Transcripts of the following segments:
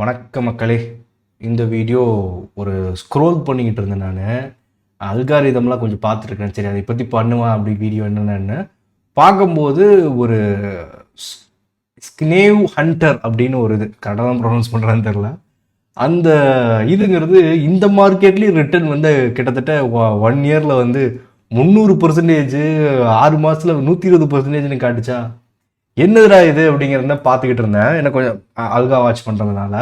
வணக்கம் மக்களே. இந்த வீடியோ ஒரு ஸ்க்ரோல் பண்ணிக்கிட்டு இருந்தேன். நான் அல்காரிதம்லாம் கொஞ்சம் பார்த்துருக்கேன். சரி, அதை பற்றி பண்ணுவேன் அப்படி வீடியோ என்னென்னு பார்க்கும்போது ஒரு ஸ்னேவ் ஹண்டர் அப்படின்னு ஒரு இது கரெக்டாக தான் ப்ரொனவுன்ஸ் பண்ணுறான்னு தெரில. அந்த இதுங்கிறது இந்த மார்க்கெட்லேயும் ரிட்டர்ன் வந்து கிட்டத்தட்ட 1 இயரில் வந்து 300%, 6 மாதத்தில் 120%ன்னு காட்டுச்சா. என்னதுடா இது அப்படிங்கிறத பார்த்துக்கிட்டு இருந்தேன். எனக்கு கொஞ்சம் அல்கா வாட்ச் பண்ணுறதுனால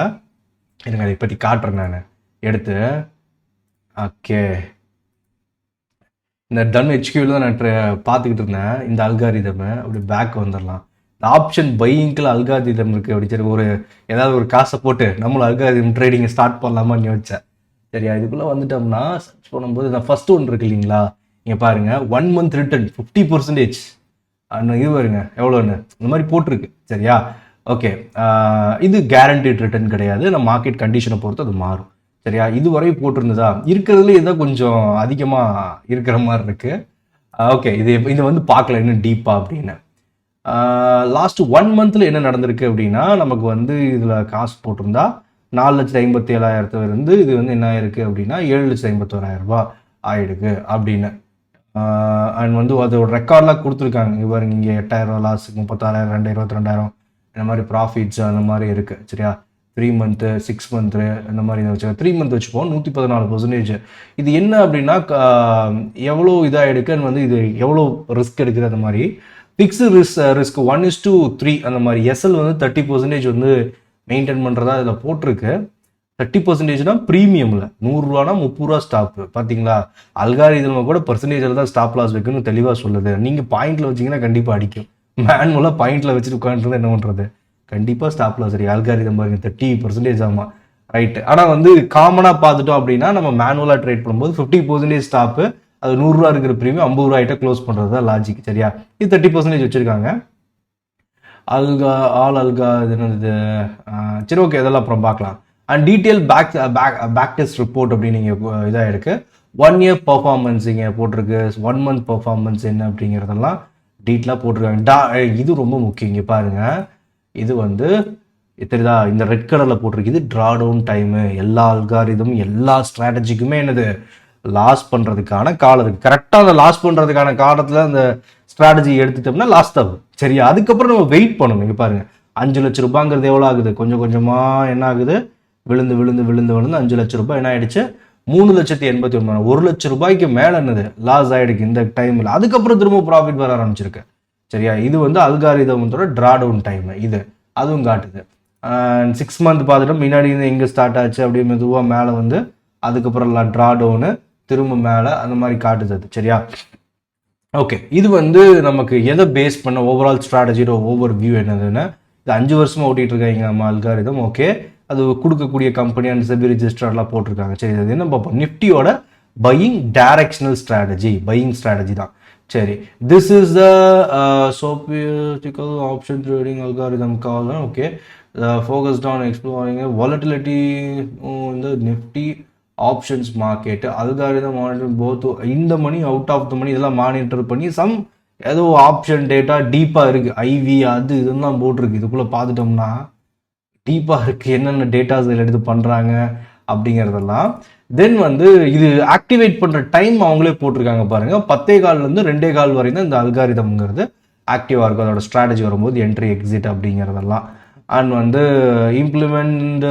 எனக்கு அதை பற்றி காட்டுறேன். நான் எடுத்து ஓகே, இந்த டன் ஹெச்கியூவில் தான் நான் பார்த்துக்கிட்டு இருந்தேன். இந்த அல்காரிதம் அப்படி பேக் வந்துடலாம். இந்த ஆப்ஷன் பையிங்கில் அல்காரிதம் இருக்குது அப்படி. சரி, ஏதாவது ஒரு காசை போட்டு நம்மளும் அல்காரிதம் ட்ரேடிங்கை ஸ்டார்ட் பண்ணலாமான்னு யோசிச்சேன். சரியா, இதுக்குள்ளே வந்துட்டோம்னா சர்ச் பண்ணும்போது இந்த ஃபர்ஸ்ட் ஒன்று இருக்கு இல்லைங்களா, இங்கே பாருங்கள் 1 month ரிட்டர்ன் 50%. இது பாருங்க எவ்வளோன்னு இந்த மாதிரி போட்டிருக்கு. சரியா, ஓகே. இது கேரண்டட் ரிட்டர்ன் கிடையாது. நம்ம மார்க்கெட் கண்டிஷனை பொறுத்து அது மாறும். சரியா, இதுவரை போட்டிருந்ததா இருக்கிறதுல இதான் கொஞ்சம் அதிகமாக இருக்கிற மாதிரி இருக்கு. ஓகே, இது வந்து பார்க்கல இன்னும் டீப்பாக அப்படின்னு. லாஸ்ட் 1 monthல என்ன நடந்திருக்கு அப்படின்னா, நமக்கு வந்து இதில் காசு போட்டிருந்தா 4,57,000 இது வந்து என்ன ஆயிருக்கு அப்படின்னா 7,51,000 ரூபாய் ஆயிடுக்கு அப்படின்னு. அண்ட் வந்து அதோட ரெக்கார்ட்லாம் கொடுத்துருக்காங்க. இவருங்க இங்கே 8,000 லாஸ், 36,000, 22,000 இந்த மாதிரி ப்ராஃபிட்ஸ் அந்த மாதிரி இருக்குது. சரியா, 3 month, 6 month இந்த மாதிரி இதை வச்சு 3 month வச்சுப்போம். 114%. இது என்ன அப்படின்னா எவ்வளோ இதாக எடுக்குன்னு வந்து இது எவ்வளோ ரிஸ்க் எடுக்குது அந்த மாதிரி. ஃபிக்ஸ்டு ரிஸ்க் 1:3 அந்த மாதிரி. எஸ்எல் வந்து 30% வந்து மெயின்டைன் பண்ணுறதா இதில் போட்டிருக்கு. 30% ப்ரீமியமில் 100 ரூபானா 30 ரூபா ஸ்டாப்பு. பார்த்தீங்களா, அல்காரிதம் கூட பர்சன்டேஜில் தான் ஸ்டாப் லாஸ் வைக்கணும்னு தெளிவாக சொல்லுது. நீங்கள் பாயிண்டில் வச்சிங்கன்னா கண்டிப்பாக அடிக்கும். மேனுவலாக பாயிண்டில் வச்சுட்டு உட்காந்துருந்தா என்ன பண்ணுறது, கண்டிப்பாக ஸ்டாப் லாஸ். சரி, அல்காரிதம் பாருங்க 30% ஆமாம், ரைட்டு. ஆனால் வந்து காமனாக பார்த்துட்டோம் அப்படின்னா நம்ம மேனுவலாக ட்ரேட் பண்ணும்போது 50% ஸ்டாப்பு, அது 100 ரூபா இருக்கிற ப்ரீமியம் 50 ரூபாய்கிட்ட க்ளோஸ் பண்ணுறது தான் லாஜிக். சரியா, இது 30% வச்சுருக்காங்க. அல்கா இது என்னது. சரி, ஓகே, இதெல்லாம் அப்புறம் பார்க்கலாம். And detail back test report அப்படின்னு நீங்கள் இதாக இருக்குது. 1 year பர்ஃபார்மன்ஸ் இங்கே போட்டிருக்கு. 1 month பர்ஃபார்மன்ஸ் என்ன அப்படிங்கிறதெல்லாம் டீட்டெயிலாக போட்டிருக்காங்க. இது ரொம்ப முக்கியம். இங்கே பாருங்கள், இது வந்து தெரியுதா, இந்த ரெட் கலரில் போட்டிருக்கு. இது ட்ரா டவுன் டைமு. எல்லா அல்காரிதம் எல்லா ஸ்ட்ராட்டஜிக்குமே என்னது லாஸ் பண்ணுறதுக்கான காலம் இருக்குது. கரெக்டாக அந்த லாஸ் பண்ணுறதுக்கான காலத்தில் அந்த ஸ்ட்ராட்டஜி எடுத்துட்டோம்னா லாஸ் தான். சரியா, அதுக்கப்புறம் நம்ம வெயிட் பண்ணணும். இங்கே பாருங்கள், 5 லட்ச ரூபாங்கிறது எவ்வளோ ஆகுது, கொஞ்சம் கொஞ்சமாக என்ன ஆகுது, விழுந்து விழுந்து விழுந்து விழுந்து 5 லட்ச ரூபாய் என்ன ஆயிடுச்சு, 3,89,000. 1 லட்ச ரூபாய்க்கு மேலே என்னது லாஸ் ஆகிடுக்கு இந்த டைமில். அதுக்கப்புறம் திரும்ப ப்ராஃபிட் வர ஆரம்பிச்சிருக்கு. சரியா, இது வந்து அல்காரிதமோட ட்ரா டவுன் டைம். இது அதுவும் காட்டுது. 6 month பார்த்துட்டு முன்னாடி இருந்து எங்கே ஸ்டார்ட் ஆச்சு அப்படியே மெதுவாக மேலே வந்து அதுக்கப்புறம் ட்ரா டவுனு திரும்ப மேலே அந்த மாதிரி காட்டுது அது. சரியா, ஓகே. இது வந்து நமக்கு எதை பேஸ் பண்ண ஓவரால் ஸ்ட்ராட்டஜியோட ஓவர் வியூ என்னதுன்னு, இது 5 வருஷமாக ஓட்டிகிட்டு இருக்காங்க நம்ம அல்காரிதம். ஓகே, அது கொடுக்கக்கூடிய கம்பெனி அண்ட் செபி ரிஜிஸ்டர்லாம் போட்டிருக்காங்க. சரி, அது என்ன பார்ப்போம். நிஃப்டியோட buying directional strategy, buying strategy தான். சரி, this is the sophisticated option trading algorithm call. Okay, focused on exploring volatility இந்த Nifty options market algorithm monitor both இந்த மணி அவுட் ஆஃப் த மணி இதெல்லாம் மானிட்டர் பண்ணி சம் ஏதோ ஆப்ஷன் டேட்டா டீப்பாக இருக்குது. IV அது இதெல்லாம் போட்டிருக்கு. இதுக்குள்ளே பார்த்துட்டோம்னா டீப்பாக இருக்குது என்னென்ன டேட்டாஸ் இதில் எடுத்து பண்ணுறாங்க அப்படிங்கிறதெல்லாம். தென் வந்து இது ஆக்டிவேட் பண்ணுற டைம் அவங்களே போட்டிருக்காங்க பாருங்கள். 10:15 2:15 வரையும் தான் இந்த அல்காரிதம்ங்கிறது ஆக்டிவாக இருக்கும். அதோட ஸ்ட்ராட்டஜி வரும்போது என்ட்ரி எக்ஸிட் அப்படிங்கிறதெல்லாம். அண்ட் வந்து implement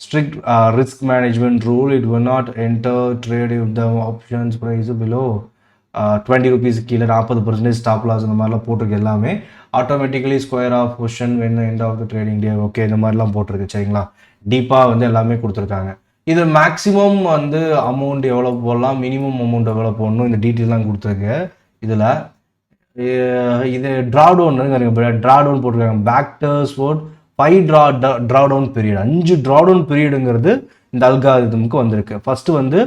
strict risk management rule. It will not enter trade if the options price below 20 rupees கீழே 40% ஸ்டாப் லாஸ் இந்த மாதிரிலாம் போட்டிருக்கு. எல்லாமே automatically square off position when end of the trading day. Okay, இந்த மாதிரிலாம் போட்டிருக்கு. சரிங்களா, டீப்பாக வந்து எல்லாமே கொடுத்துருக்காங்க. இது மேக்ஸிமம் வந்து அமௌண்ட் எவ்வளோ போடலாம், மினிமம் அமௌண்ட் எவ்வளோ போடணும், இந்த டீட்டெயிலாம் கொடுத்துருக்கு. இதில் இது ட்ரா டவுன் போட்டிருக்காங்க. Factors for 5 drawdown period, 5 drawdown பீரியடுங்கிறது இந்த அல்காரிதமுக்கு வந்திருக்கு. ஃபர்ஸ்ட் வந்து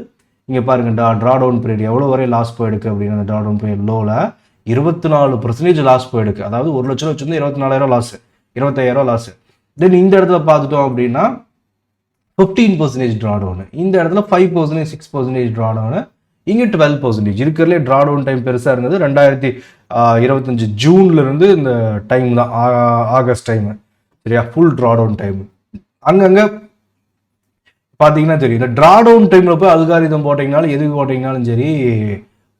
இங்கே பாருங்க, ட்ரா டவுன் பீரியட் எவ்வளோ வரை லாஸ் போயிடுக்கு அப்படின்னு. அந்த ட்ரா டவுன் பீரியட் லோவில் 24% லாஸ் போயிடுக்கு. அதாவது 1 லட்சம் வச்சுருந்து 24,000 லாஸ், 25,000 லாஸ். தென் இந்த இடத்துல பார்த்துட்டோம் அப்படின்னா 15% ட்ரா டவுனு. இந்த இடத்துல 5%, 6% ட்ரா டவுனு. இங்கே 12% இருக்கிறதுலே ட்ரா டவுன் டைம் பெருசாக இருந்தது 2025 ஜூன்லேருந்து இந்த டைம் தான், ஆகஸ்ட் டைமு. சரியா, ஃபுல் ட்ரா டவுன் டைம். அங்கங்கே பார்த்தீங்கன்னா தெரியும். இந்த ட்ராடவுன் டைமில் போய் அல்காரிதம் போட்டிங்கனாலும் எதுக்கு போட்டிங்கனாலும் சரி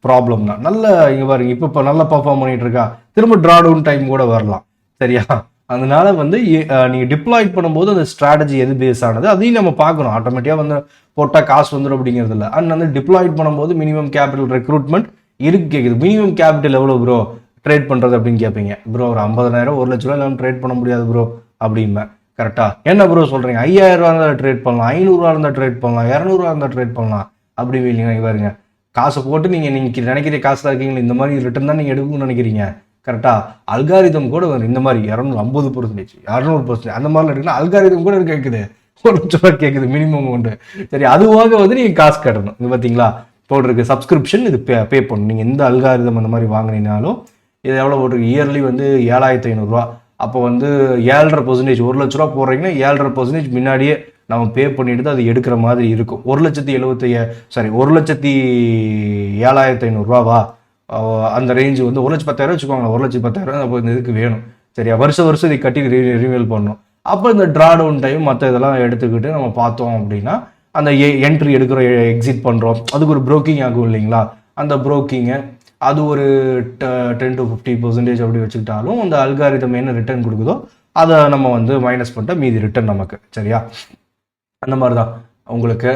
ப்ராப்ளம் தான். நல்ல இங்கே பாருங்க, இப்போ நல்லா பர்ஃபார்ம் பண்ணிட்டு இருக்கா, திரும்ப ட்ராடவுன் டைம் கூட வரலாம். சரியா? அதனால வந்து நீங்கள் டிப்ளாய் பண்ணும்போது அந்த ஸ்ட்ராட்டஜி எது பேஸ் ஆனது அதையும் நம்ம பார்க்கணும். ஆட்டோமேட்டிக்காக வந்து போட்டால் காசு வந்துடும் அப்படிங்கிறது இல்லை. அண்ட் வந்து டிப்ளாய்ட் பண்ணும்போது மினிமம் கேபிட்டல் ரெக்ரூட்மெண்ட் இருக்கு கேட்குது. மினிமம் கேபிட்டல் எவ்வளோ ப்ரோ ட்ரேட் பண்ணுறது அப்படின்னு கேட்பீங்க. ப்ரோ ஒரு 50,000 1 லட்ச ரூபா இல்லாமல் ட்ரேட் பண்ண முடியாது ப்ரோ அப்படிம்பேன். கரெக்டா? என்ன ப்ரோ சொல்கிறீங்க? 5,000 ரூபா இருந்தால் ட்ரேட் பண்ணலாம், 500 இருந்தால் ட்ரேட் பண்ணலாம், 200 இருந்தால் ட்ரேட் பண்ணலாம் அப்படி இல்லைங்க. பாருங்க, காசு போட்டு நீங்கள் நினைக்கிற காசு தான் இருக்கீங்களா, இந்த மாதிரி ரிட்டர்ன் தான் நீங்கள் எடுக்கணும்னு நினைக்கிறீங்க. கரெக்டா? அல்காரிதம் கூட இந்த மாதிரி 250%, 200% அந்த மாதிரிலாம் இருக்குன்னா அல்காரிதம் கூட கேட்குது, 1 லட்ச ரூபா கேட்குது மினிமம் அமௌண்ட். சரி, அதுவாக வந்து நீங்கள் காசு கட்டணும். இது பார்த்தீங்களா போட்டிருக்கு சப்ஸ்கிரிப்ஷன், இது பே பண்ணணும். நீங்கள் எந்த அல்காரிதம் அந்த மாதிரி வாங்கினீங்கனாலும் இது எவ்வளோ போட்டிருக்கு, இயர்லி வந்து 7,500 அப்போ வந்து 7.5%, 1 லட்ச ரூபா போடுறீங்கன்னா 7.5% முன்னாடியே நம்ம பே பண்ணிட்டு தான் அது எடுக்கிற மாதிரி இருக்கும். 1,75,000 அந்த ரேஞ்சு வந்து 1,10,000 வச்சுக்கோங்களேன். 1,10,000 அப்போ இந்த இதுக்கு வேணும். சரியா? வருஷம் இதை கட்டி ரினியூவல் பண்ணணும். அப்போ இந்த ட்ராடவுன் டைம் மற்ற இதெல்லாம் எடுத்துக்கிட்டு நம்ம பார்த்தோம் அப்படின்னா அந்த என்ட்ரி எடுக்கிறோம், எக்ஸிட் பண்ணுறோம், அதுக்கு ஒரு ப்ரோக்கிங் ஆகும் இல்லைங்களா? அந்த ப்ரோக்கிங்கை அது ஒரு 10 to 50% அப்படி வச்சுக்கிட்டாலும் அந்த அல்காரிதம் என்ன ரிட்டர்ன் கொடுக்குதோ அதை நம்ம வந்து மைனஸ் பண்ணிட்டா மீதி ரிட்டர்ன் நமக்கு. சரியா? அந்த மாதிரி தான் உங்களுக்கு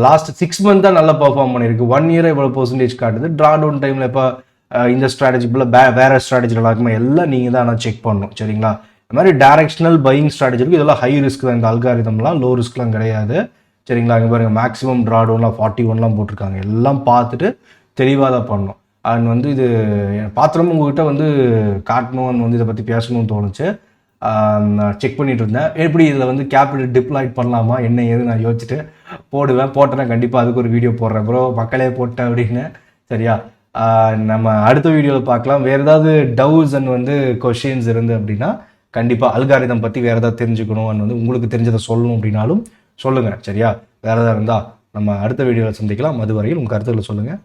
லாஸ்ட் 6 மந்த் தான் நல்லா பர்ஃபார்ம் பண்ணியிருக்கு. 1 இயர் இவ்வளோ % காட்டுது. ட்ராடவுன் டைமில் இப்போ இந்த ஸ்ட்ராட்டஜி போல் வேறு ஸ்ட்ராட்டஜி இருக்குமா எல்லாம் நீங்கள் தான் ஆனால் செக் பண்ணணும். சரிங்களா? இந்த மாதிரி டைரக்ஷனல் பையிங் ஸ்ட்ராட்டஜி இருக்குது. இதெல்லாம் ஹை ரிஸ்க் தான். இந்த அல்காரிதம்லாம் லோ ரிஸ்க்லாம் கிடையாது. சரிங்களா? இங்கே பாருங்கள், மேக்ஸிமம் ட்ராடவுன்லாம் 41 போட்டிருக்காங்க. எல்லாம் பார்த்துட்டு தெளிவாக தான் பண்ணணும். அண்ட் வந்து இது பாத்திரமும் உங்ககிட்ட வந்து காட்டணும்னு வந்து இதை பற்றி பேசணும்னு தோணுச்சு. செக் பண்ணிட்டு இருந்தேன், எப்படி இதில் வந்து கேபிட்டல் டிப்ளாய்ட் பண்ணலாமா என்ன ஏது நான் யோசிச்சுட்டு போட்டேன்னா கண்டிப்பாக அதுக்கு ஒரு வீடியோ போடுறேன் ப்ரோ, மக்களே போட்டேன் அப்படின்னு. சரியா? நம்ம அடுத்த வீடியோவில் பார்க்கலாம். வேறு ஏதாவது டவுட்ஸ் அண்ட் வந்து கொஷின்ஸ் இருந்து அப்படின்னா கண்டிப்பாக அல்காரிதம் பற்றி வேறு ஏதாவது தெரிஞ்சுக்கணும் அண்ட் வந்து உங்களுக்கு தெரிஞ்சதை சொல்லணும் அப்படின்னாலும் சொல்லுங்கள். சரியா? வேறு ஏதாவது இருந்தால் நம்ம அடுத்த வீடியோவில் சந்திக்கலாம். அதுவரையில் உங்கள் கருத்துக்களை சொல்லுங்கள்.